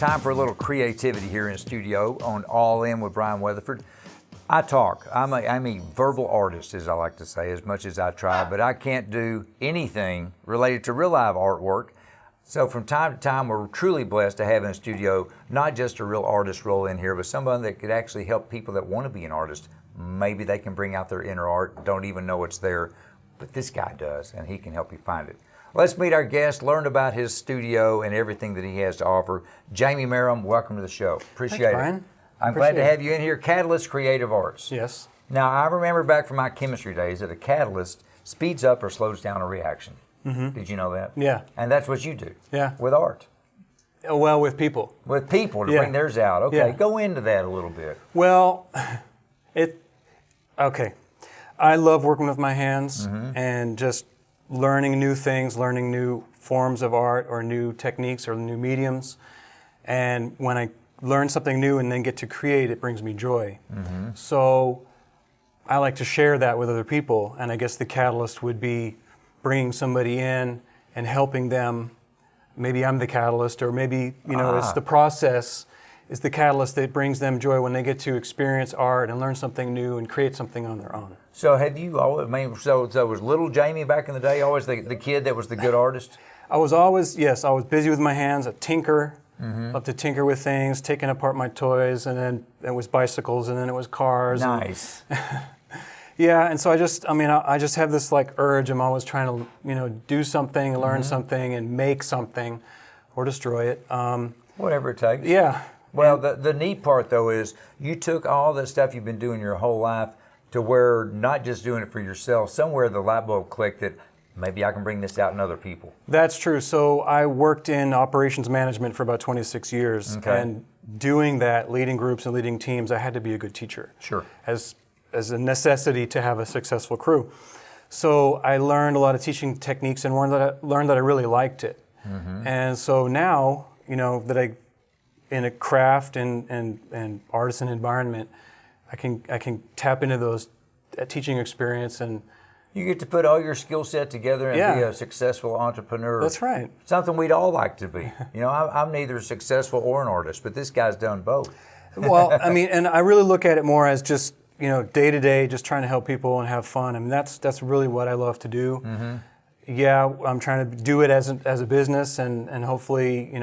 Time for a little creativity here in studio on All In with Bryan Weatherford. I talk. I'm a verbal artist, as I like to say, as much as I try, but I can't do anything related to real live artwork. So from time to time, we're truly blessed to have in the studio not just a real artist roll in here, but someone that could actually help people that want to be an artist. Maybe they can bring out their inner art, don't even know it's there, but this guy does, and he can help you find it. Let's meet our guest, learn about his studio and everything that he has to offer. Jamie Merrim, welcome to the show. Appreciate Thanks, it. Bryan. I'm glad to have you in here. Catalyst Creative Arts. Yes. Now, I remember back from my chemistry days that a catalyst speeds up or slows down a reaction. Mm-hmm. Did you know that? Yeah. And that's what you do. Yeah. With art. Well, with people. With people to Yeah. bring theirs out. Okay, Yeah. Go into that a little bit. Well, okay. I love working with my hands and just learning new things, learning new forms of art or new techniques or new mediums. And when I learn something new and then get to create, it brings me joy. Mm-hmm. So I like to share that with other people. And I guess the catalyst would be bringing somebody in and helping them. Maybe I'm the catalyst, or maybe, it's the process is the catalyst that brings them joy when they get to experience art and learn something new and create something on their own. So have you always, so was little Jamie back in the day always the kid that was the good artist? I was busy with my hands, a tinker. Love to tinker with things, taking apart my toys, and then it was bicycles, and then it was cars. Nice. Yeah, and so I just have this like urge. I'm always trying to, do something, learn something, and make something, or destroy it. Whatever it takes. Yeah. Well, the neat part though is you took all the stuff you've been doing your whole life to where not just doing it for yourself. Somewhere the light bulb clicked that maybe I can bring this out in other people. That's true. So I worked in operations management for about 26 years, and doing that, leading groups and leading teams, I had to be a good teacher. Sure. As a necessity to have a successful crew. So I learned a lot of teaching techniques and learned that I really liked it. Mm-hmm. And so now, that I, in a craft and artisan environment, I can tap into those teaching experience, and you get to put all your skill set together and be a successful entrepreneur. That's right. Something we'd all like to be. I'm neither successful or an artist, but this guy's done both. Well, and I really look at it more as just, day to day, just trying to help people and have fun. That's really what I love to do. Mm-hmm. Yeah, I'm trying to do it as a business and hopefully,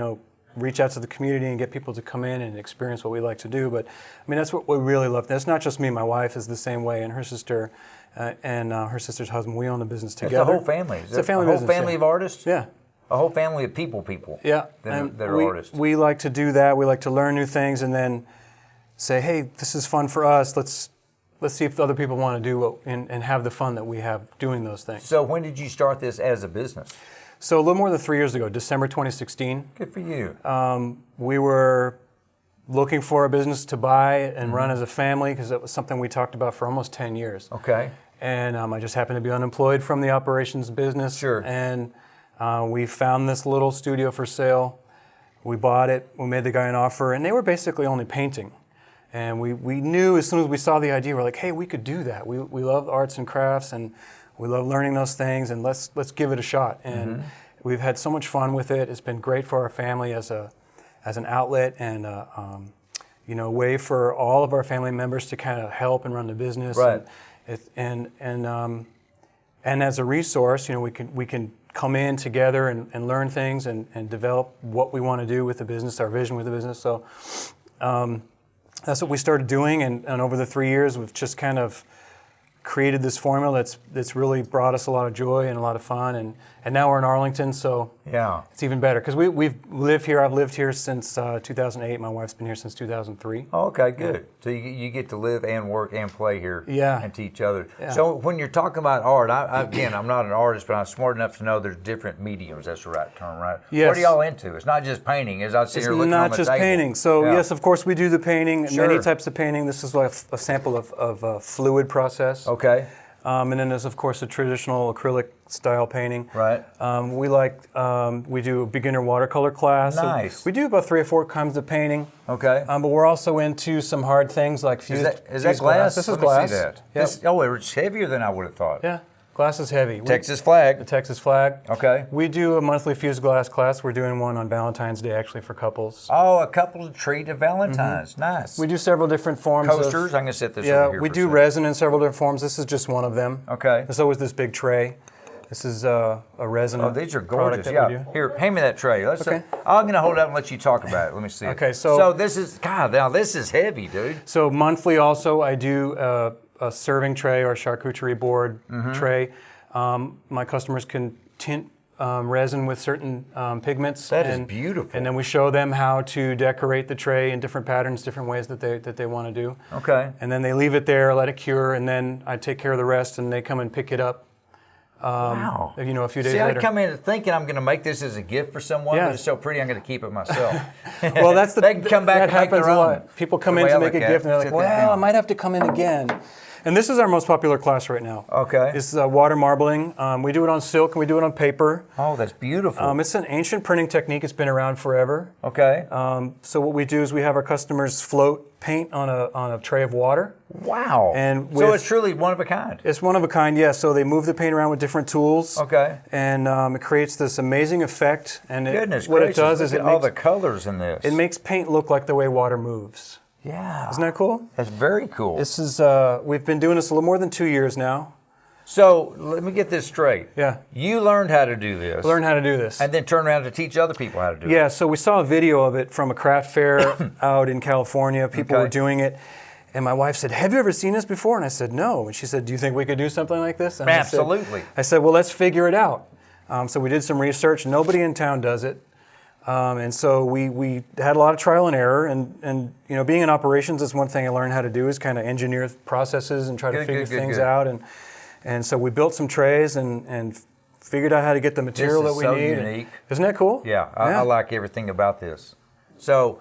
reach out to the community and get people to come in and experience what we like to do. But that's what we really love. That's not just me. My wife is the same way, and her sister and her sister's husband. We own a business together. It's a whole family. It's a family business. A whole family of artists? Yeah. A whole family of people. Yeah. That are artists. We like to do that. We like to learn new things and then say, hey, this is fun for us. Let's see if other people want to do and have the fun that we have doing those things. So when did you start this as a business? So a little more than 3 years ago, December 2016. Good for you. We were looking for a business to buy and run as a family because it was something we talked about for almost 10 years. Okay. And I just happened to be unemployed from the operations business. Sure. And we found this little studio for sale. We bought it. We made the guy an offer, and they were basically only painting. And we knew as soon as we saw the idea, we're like, hey, we could do that. We love arts and crafts, and we love learning those things, and let's give it a shot. And we've had so much fun with it. It's been great for our family as an outlet and a way for all of our family members to kind of help and run the business. Right. And as a resource, we can come in together and learn things and develop what we want to do with the business, our vision with the business. So that's what we started doing, and over the 3 years, we've just kind of created this formula that's really brought us a lot of joy and a lot of fun, and now we're in Arlington, so it's even better because we've lived here. I've lived here since 2008. My wife's been here since 2003. Oh, okay, good. Yeah. So you get to live and work and play here, and teach others. Yeah. So when you're talking about art, again, I'm not an artist, but I'm smart enough to know there's different mediums. That's the right term, right? Yes. What are y'all into? It's not just painting. As I sit here looking on the table. It's not just painting. So yes, of course we do the painting. Sure. Many types of painting. This is like a sample of a fluid process. Okay. And then there's, of course, a traditional acrylic style painting. Right. We do a beginner watercolor class. Nice. So we do about 3 or 4 kinds of painting. Okay. But we're also into some hard things like fused Is that glass? This is Let me glass. see that. Yep. It's heavier than I would have thought. Yeah. Glass is heavy. Texas flag. The Texas flag. Okay. We do a monthly fused glass class. We're doing one on Valentine's Day, actually, for couples. Oh, a couple treat of Valentine's. Nice. We do several different forms Coasters. of... I'm going to set this Yeah, over here we for do a second. resin in several different forms. This is just one of them. Okay. There's always this big tray. This is a resin. Oh, these are product gorgeous. that Yeah. we do. Here, hand me that tray. Okay. I'm going to hold it up and let you talk about it. Let me see it. Okay, So this is, God, now this is heavy, dude. So monthly also, I do a serving tray or charcuterie board tray. My customers can tint resin with certain pigments. That is beautiful. And then we show them how to decorate the tray in different patterns, different ways that they want to do. Okay. And then they leave it there, let it cure, and then I take care of the rest, and they come and pick it up. Wow. You know, a few days See, later. I come in thinking I'm going to make this as a gift for someone, Yeah. but it's so pretty I'm going to keep it myself. Well, that's the They can come back that and make happens their a own. lot. People come The in way to I make a look at gift, it. and they're like, Set that "Well, I down. might have to come in again." And this is our most popular class right now. Okay. This is water marbling. We do it on silk and we do it on paper. Oh, that's beautiful. It's an ancient printing technique. It's been around forever. Okay. So what we do is we have our customers float paint on a tray of water. Wow. And so with- it's truly one of a kind. It's one of a kind, yes. So they move the paint around with different tools. Okay. And it creates this amazing effect. And Goodness what gracious, it does look is at it all makes, the colors in this. it makes paint look like the way water moves. Yeah. Isn't that cool? That's very cool. This is we've been doing this a little more than 2 years now. So let me get this straight. Yeah. You learned how to do this. Learn how to do this. And then turn around to teach other people how to do it. Yeah, so we saw a video of it from a craft fair out in California. People Okay. were doing it. And my wife said, "Have you ever seen this before?" And I said, "No." And she said, "Do you think we could do something like this?" And Absolutely. I said, "Well, let's figure it out." So we did some research. Nobody in town does it. And so we had a lot of trial and error. And you know, being in operations is one thing I learned how to do is kind of engineer processes and try to figure things out. And so we built some trays and figured out how to get the material This that is we so need. unique. Isn't that cool? Yeah, I like everything about this. So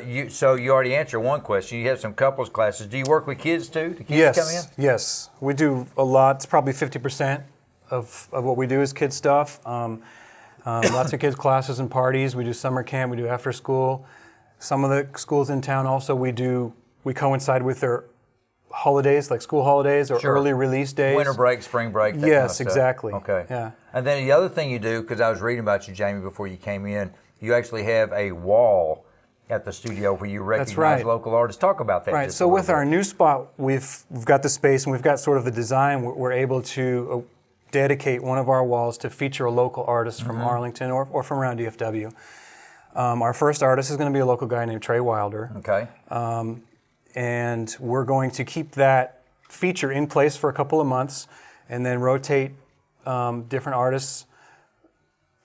you already answered one question. You have some couples classes. Do you work with kids too? Do kids come in? Yes, we do a lot. It's probably 50% of what we do is kids stuff. Lots of kids classes and parties. We do summer camp. We do after school. Some of the schools in town also we coincide with their holidays, like school holidays or Sure. early release days. Winter break, spring break, that kind of Yes, stuff. exactly. Okay. Yeah. And then the other thing you do, because I was reading about you, Jamie, before you came in, you actually have a wall at the studio where you recognize right. local artists. Talk about that. Right. just So a with little our bit. new spot, we've got the space and we've got sort of the design. We're able to dedicate one of our walls to feature a local artist from Arlington or from around DFW. Our first artist is going to be a local guy named Trey Wilder. Okay. And we're going to keep that feature in place for a couple of months and then rotate different artists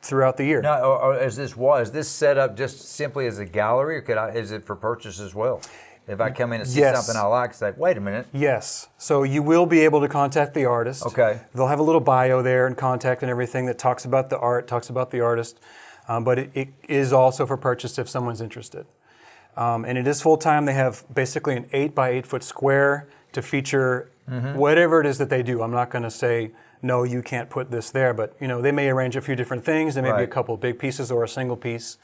throughout the year. Now, or is this set up just simply as a gallery, or is it for purchase as well? If I come in and see Yes. something I like, say, wait a minute. Yes. So you will be able to contact the artist. Okay. They'll have a little bio there and contact and everything that talks about the art, talks about the artist. But it is also for purchase if someone's interested. And it is full time. They have basically an 8 by 8 foot square to feature whatever it is that they do. I'm not going to say, no, you can't put this there, but you know, they may arrange a few different things. There may be a Right. couple of big pieces or a single piece.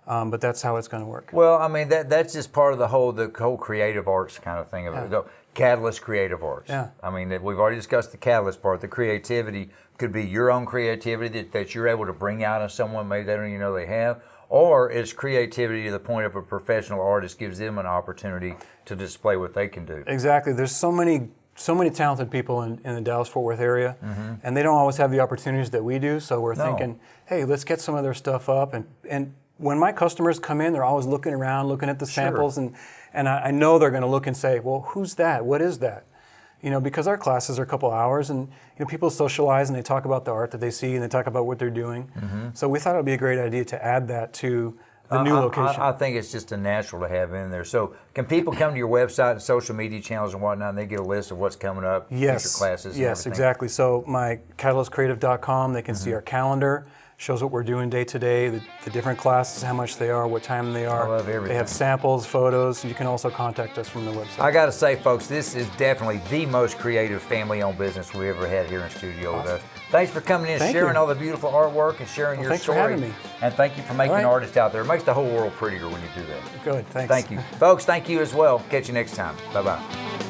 But that's how it's going to work. Well, I mean that's just part of the whole creative arts kind of thing of it. The catalyst creative arts. Yeah. I mean we've already discussed the catalyst part. The creativity could be your own creativity that you're able to bring out of someone maybe they don't even know they have, or it's creativity to the point of a professional artist gives them an opportunity to display what they can do. Exactly. There's so many talented people in the Dallas-Fort Worth area, and they don't always have the opportunities that we do. So we're thinking, hey, let's get some of their stuff up. And when my customers come in, they're always looking around, looking at the samples, and I know they're going to look and say, well, who's that? What is that? You know, because our classes are a couple hours, and you know, people socialize and they talk about the art that they see and they talk about what they're doing. So we thought it would be a great idea to add that to the new location. I think it's just a natural to have in there. So can people come to your website and social media channels and whatnot, and they get a list of what's coming up, Yes. future classes, and Yes, everything? exactly. So my catalystcreative.com, they can see our calendar, shows what we're doing day to day, the different classes, how much they are, what time they are. I love everything. They have samples, photos. You can also contact us from the website. I got to say, folks, this is definitely the most creative family-owned business we ever had here in studio with us. Thanks for coming in, Thank sharing you. all the beautiful artwork and sharing your thanks for story. having me. And thank you for making All right. artists out there. It makes the whole world prettier when you do that. Good, thanks. Thank you. Folks, thank you as well. Catch you next time. Bye-bye.